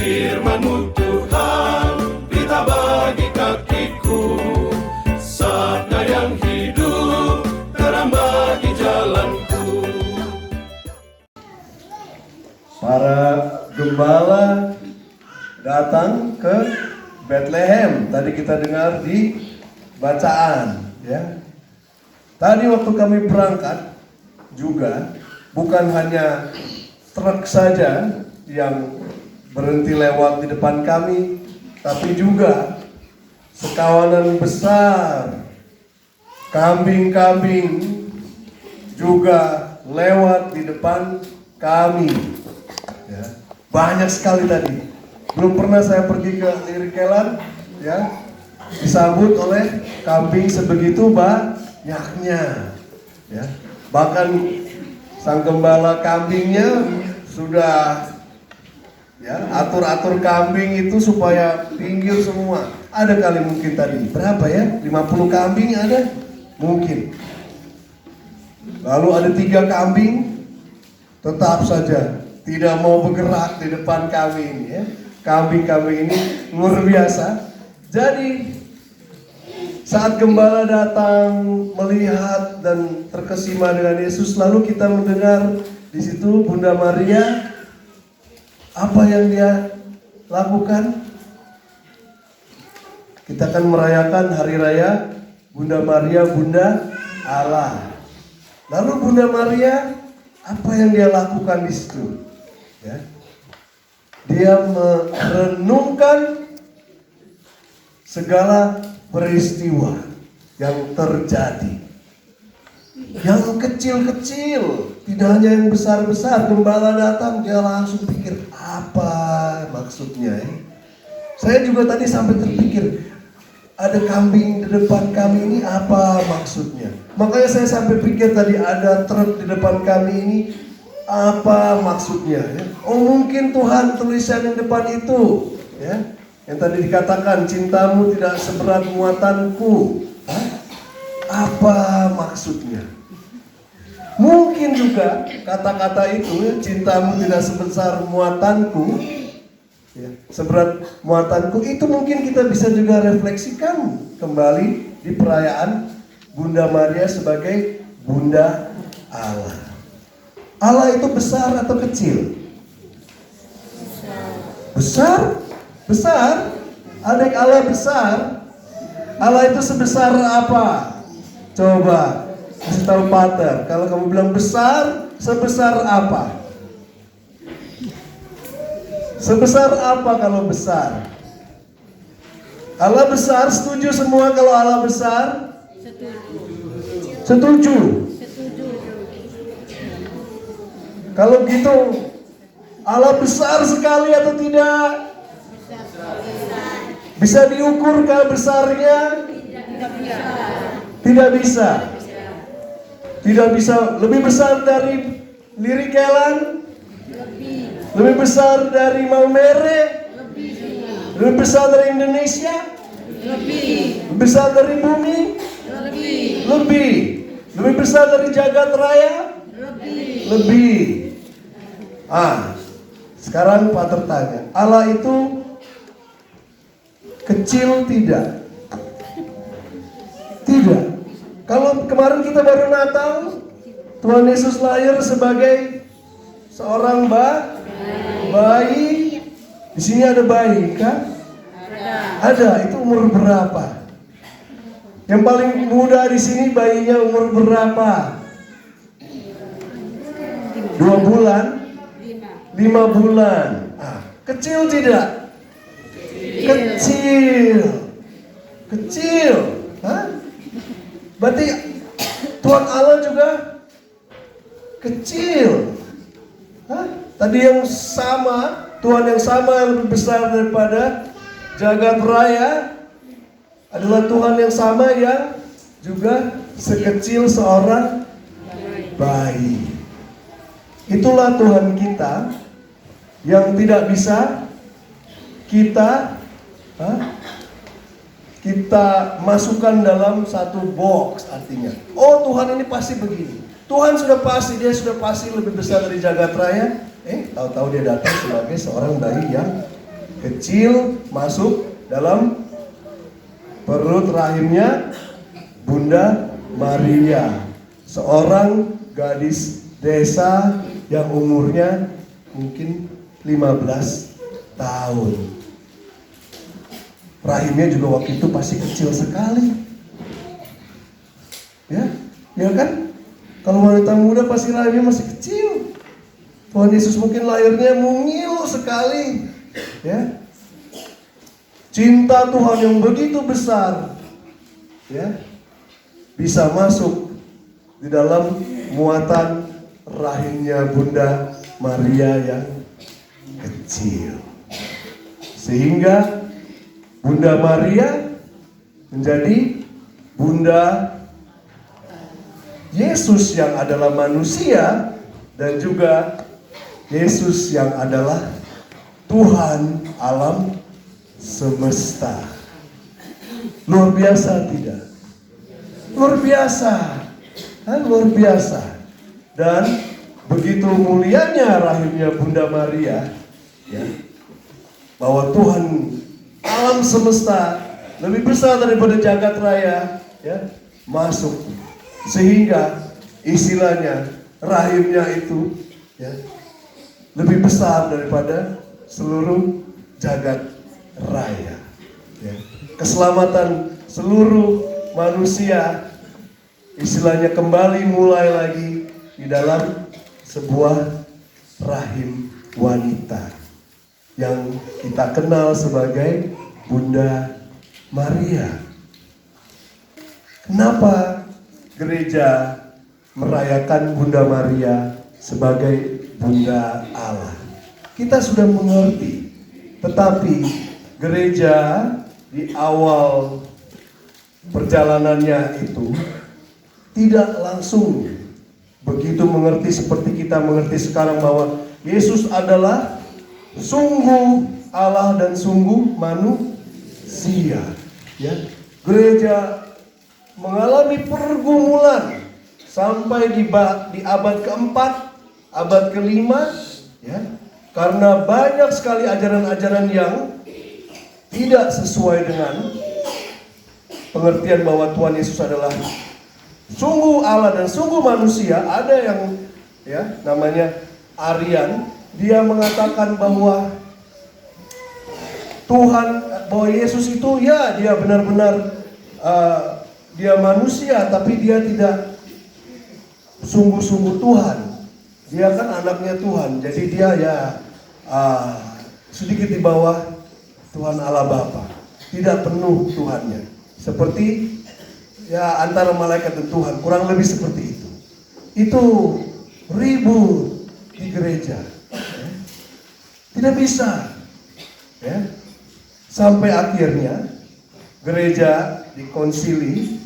Firman-Mu Tuhan, berita bagi kakiku, sabda yang hidup, terang bagi jalanku. Para gembala datang ke Bethlehem. Tadi kita dengar di bacaan, ya. Tadi waktu kami berangkat juga bukan hanya truk saja yang berhenti lewat di depan kami, tapi juga sekawanan besar kambing-kambing juga lewat di depan kami. Ya, banyak sekali tadi. Belum pernah saya pergi ke Lirikelan, ya, disambut oleh kambing sebegitu banyaknya. Ya, bahkan sang gembala kambingnya sudah atur-atur kambing itu supaya pinggir semua. Ada kali mungkin tadi, berapa ya? 50 kambing ada? Mungkin. Lalu ada 3 kambing, tetap saja tidak mau bergerak di depan kami ini, ya. Kambing-kambing ini luar biasa. Jadi saat gembala datang melihat dan terkesima dengan Yesus, lalu kita mendengar di situ Bunda Maria, apa yang dia lakukan? Kita akan merayakan hari raya Bunda Maria, Bunda Allah. Lalu Bunda Maria, apa yang dia lakukan di situ? Ya. Dia merenungkan segala peristiwa yang terjadi. Yang kecil-kecil, tidak hanya yang besar-besar. Gembala datang, dia langsung pikir, apa maksudnya? Saya juga tadi sampai terpikir, ada kambing di depan kami ini, apa maksudnya? Makanya saya sampai pikir tadi, ada truk di depan kami ini, apa maksudnya? Oh, mungkin Tuhan tulisan yang depan itu, ya, yang tadi dikatakan, cintamu tidak seberat muatanku. Apa maksudnya? Mungkin juga kata-kata itu, cintamu tidak sebesar muatanku, ya, seberat muatanku, itu mungkin kita bisa juga refleksikan kembali di perayaan Bunda Maria sebagai Bunda Allah. Allah itu besar atau kecil? Besar? Besar? Adik Allah besar? Allah itu sebesar apa? Coba kasih tahu Pater. Kalau kamu bilang besar, sebesar apa? Sebesar apa kalau besar? Allah besar, setuju semua kalau Allah besar? Setuju. Kalau gitu, Allah besar sekali atau tidak? Bisa diukur kah besarnya? Tidak bisa. Tidak bisa. Lebih besar dari Lirikelan? Lebih besar dari Maumere? Lebih besar dari Indonesia? Lebih besar dari bumi? Lebih. Lebih besar dari jagat raya? Lebih. Sekarang Pater tanya, Allah itu kecil tidak? Tidak. Kalau kemarin kita baru Natal, Tuhan Yesus lahir sebagai seorang bayi. Di sini ada bayi, kan? Ada. Itu umur berapa? Yang paling muda di sini bayinya umur berapa? 2 bulan? 5 bulan. Kecil tidak? Kecil. Berarti Tuhan Allah juga kecil. Tadi yang sama, Tuhan yang sama yang lebih besar daripada jagat raya adalah Tuhan yang sama yang juga sekecil seorang bayi. Itulah Tuhan kita yang tidak bisa kita masukkan dalam satu box. Artinya, oh Tuhan ini pasti begini. Tuhan sudah pasti, dia sudah pasti lebih besar dari jagat raya. Tahu-tahu dia datang sebagai seorang bayi yang kecil masuk dalam perut rahimnya Bunda Maria, seorang gadis desa yang umurnya mungkin 15 tahun. Rahimnya juga waktu itu pasti kecil sekali. Ya kan? Kalau wanita muda pasti rahimnya masih kecil. Tuhan Yesus mungkin lahirnya mungil sekali. Ya. Cinta Tuhan yang begitu besar, ya, bisa masuk di dalam muatan rahimnya Bunda Maria yang kecil. Sehingga Bunda Maria menjadi Bunda Yesus yang adalah manusia dan juga Yesus yang adalah Tuhan alam semesta. Luar biasa tidak? Luar biasa. Luar biasa. Dan begitu mulianya rahimnya Bunda Maria, ya, bahwa Tuhan alam semesta lebih besar daripada jagat raya, ya, masuk. Sehingga istilahnya rahimnya itu, ya, lebih besar daripada seluruh jagat raya. Ya. Keselamatan seluruh manusia istilahnya kembali mulai lagi di dalam sebuah rahim wanita yang kita kenal sebagai Bunda Maria. Kenapa gereja merayakan Bunda Maria sebagai Bunda Allah? Kita sudah mengerti, tetapi gereja di awal perjalanannya itu tidak langsung begitu mengerti seperti kita mengerti sekarang bahwa Yesus adalah sungguh Allah dan sungguh manusia. Ya, gereja mengalami pergumulan sampai di abad keempat, abad kelima, ya, karena banyak sekali ajaran-ajaran yang tidak sesuai dengan pengertian bahwa Tuhan Yesus adalah sungguh Allah dan sungguh manusia. Ada yang, ya, namanya Arian, dia mengatakan bahwa bahwa Yesus itu, ya, dia benar-benar dia manusia, tapi dia tidak sungguh-sungguh Tuhan. Dia kan anaknya Tuhan, jadi dia, ya, sedikit di bawah Tuhan Allah Bapa, tidak penuh Tuhannya, seperti, ya, antara malaikat dan Tuhan, kurang lebih seperti itu. Itu ribut di gereja, ya. Tidak bisa, ya. Sampai akhirnya gereja di konsili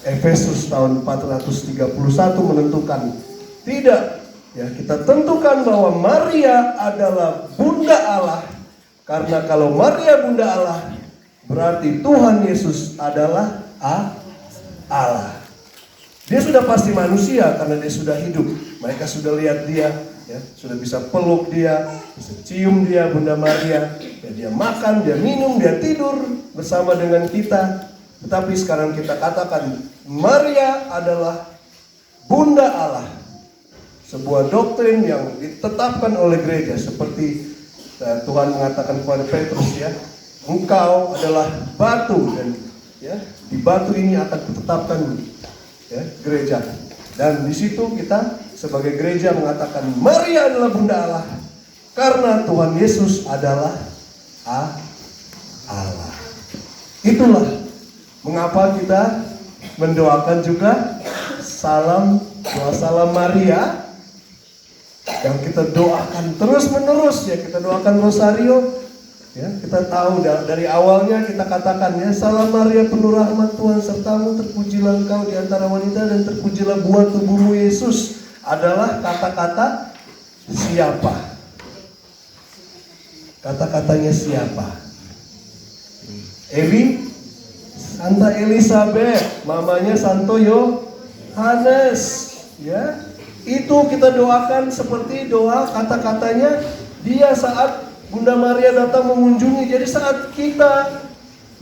Efesus tahun 431 menentukan, tidak, ya, kita tentukan bahwa Maria adalah Bunda Allah, karena kalau Maria Bunda Allah berarti Tuhan Yesus adalah Allah. Dia sudah pasti manusia karena dia sudah hidup. Mereka sudah lihat dia, ya, sudah bisa peluk dia, bisa cium dia, Bunda Maria. Ya, dia makan, dia minum, dia tidur bersama dengan kita. Tetapi sekarang kita katakan Maria adalah Bunda Allah. Sebuah doktrin yang ditetapkan oleh gereja, seperti Tuhan mengatakan kepada Petrus, ya, engkau adalah batu dan, ya, di batu ini akan kutetapkan, ya, gereja. Dan di situ kita sebagai gereja mengatakan Maria adalah Bunda Allah karena Tuhan Yesus adalah Allah. Itulah mengapa kita mendoakan juga doa salam Maria yang kita doakan terus menerus, ya, kita doakan rosario. Ya, kita tahu dari awalnya kita katakan, ya, salam Maria penuh rahmat Tuhan sertamu, terpujilah engkau di antara wanita dan terpujilah buah tubuhmu Yesus. Adalah kata-kata siapa? Kata-katanya siapa? Santa Elizabeth, mamanya Santo Yohanes, ya. Itu kita doakan seperti doa kata-katanya dia saat Bunda Maria datang mengunjungi. Jadi saat kita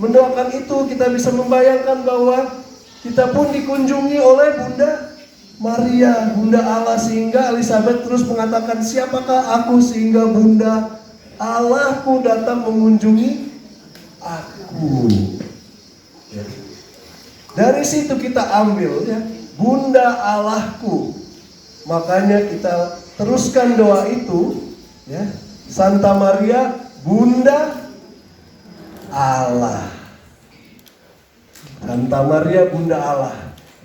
mendoakan itu, kita bisa membayangkan bahwa kita pun dikunjungi oleh Bunda Maria, Bunda Allah, sehingga Elizabeth terus mengatakan, siapakah aku sehingga Bunda Allahku datang mengunjungi aku. Ya. Dari situ kita ambil ya, Bunda Allahku. Makanya kita teruskan doa itu ya, Santa Maria Bunda Allah. Santa Maria Bunda Allah.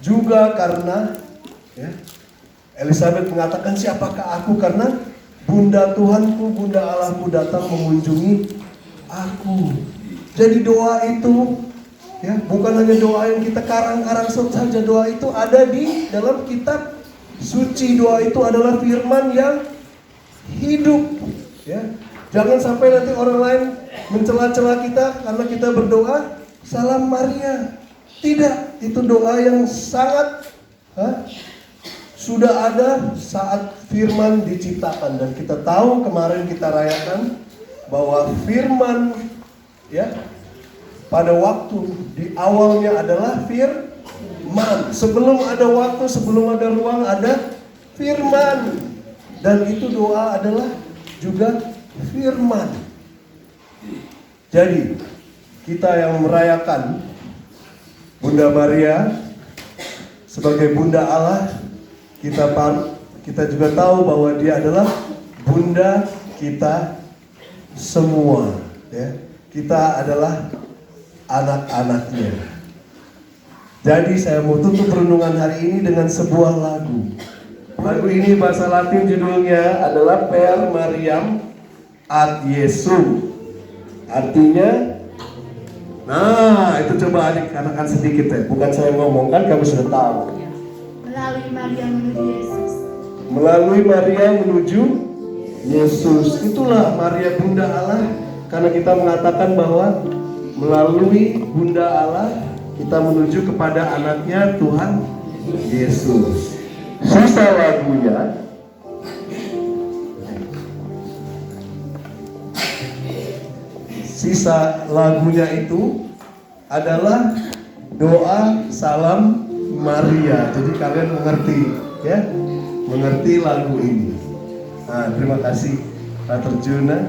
Juga karena ya, Elizabeth mengatakan, siapakah aku, karena Bunda Tuhanku, Bunda Allahku datang mengunjungi aku. Jadi doa itu ya, bukan hanya doa yang kita karang-karang saja. Doa itu ada di dalam kitab suci. Doa itu adalah firman yang hidup ya. Jangan sampai nanti orang lain mencela-cela kita karena kita berdoa Salam Maria. Tidak, itu doa yang sangat sudah ada saat firman diciptakan. Dan kita tahu kemarin kita rayakan bahwa firman ya, pada waktu di awalnya adalah firman. Sebelum ada waktu, sebelum ada ruang, ada firman. Dan itu doa adalah juga firman. Jadi kita yang merayakan Bunda Maria sebagai Bunda Allah, kita juga tahu bahwa dia adalah Bunda kita semua ya. Kita adalah anak-anaknya. Jadi saya mau tutup renungan hari ini dengan sebuah lagu. Lagu ini bahasa Latin judulnya adalah Per Mariam ad Jesum. Artinya, nah itu coba adik katakan sedikit ya. Bukan saya ngomong, kan kamu sudah tahu. Melalui Maria menuju Yesus. Melalui Maria menuju Yesus. Itulah Maria Bunda Allah. Karena kita mengatakan bahwa melalui Bunda Allah kita menuju kepada anaknya Tuhan Yesus. Sisa lagunya itu adalah doa Salam Maria. Jadi kalian mengerti ya, mengerti lagu ini. Nah, terima kasih Pak Terjuna.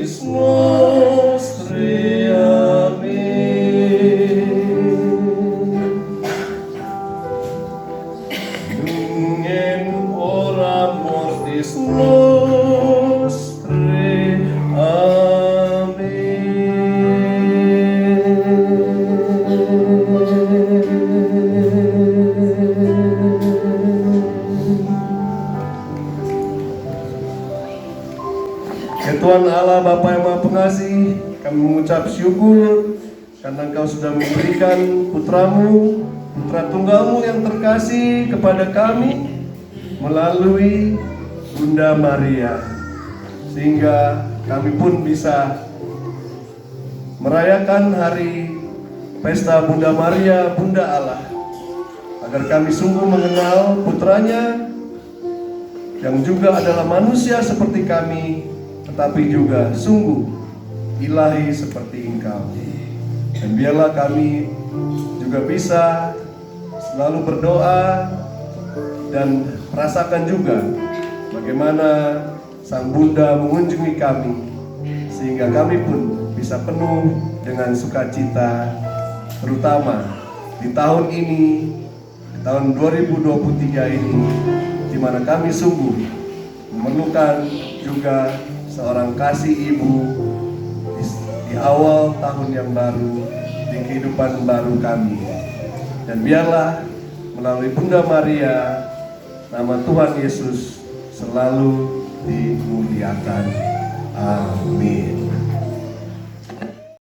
mortis nostri. Amen. Nunc hora mortis nostri. Ya Tuhan Allah Bapa yang Maha Pengasih, kami mengucap syukur karena Engkau sudah memberikan putramu, putra tunggalmu yang terkasih kepada kami melalui Bunda Maria, sehingga kami pun bisa merayakan hari pesta Bunda Maria, Bunda Allah, agar kami sungguh mengenal putranya yang juga adalah manusia seperti kami, tetapi juga sungguh ilahi seperti Engkau. Dan biarlah kami juga bisa selalu berdoa dan merasakan juga bagaimana Sang Bunda mengunjungi kami, sehingga kami pun bisa penuh dengan sukacita, terutama di tahun ini, di tahun 2023 ini, di mana kami sungguh memerlukan juga seorang kasih ibu di awal tahun yang baru, di kehidupan baru kami. Dan biarlah melalui Bunda Maria, nama Tuhan Yesus selalu dimuliakan. Amin.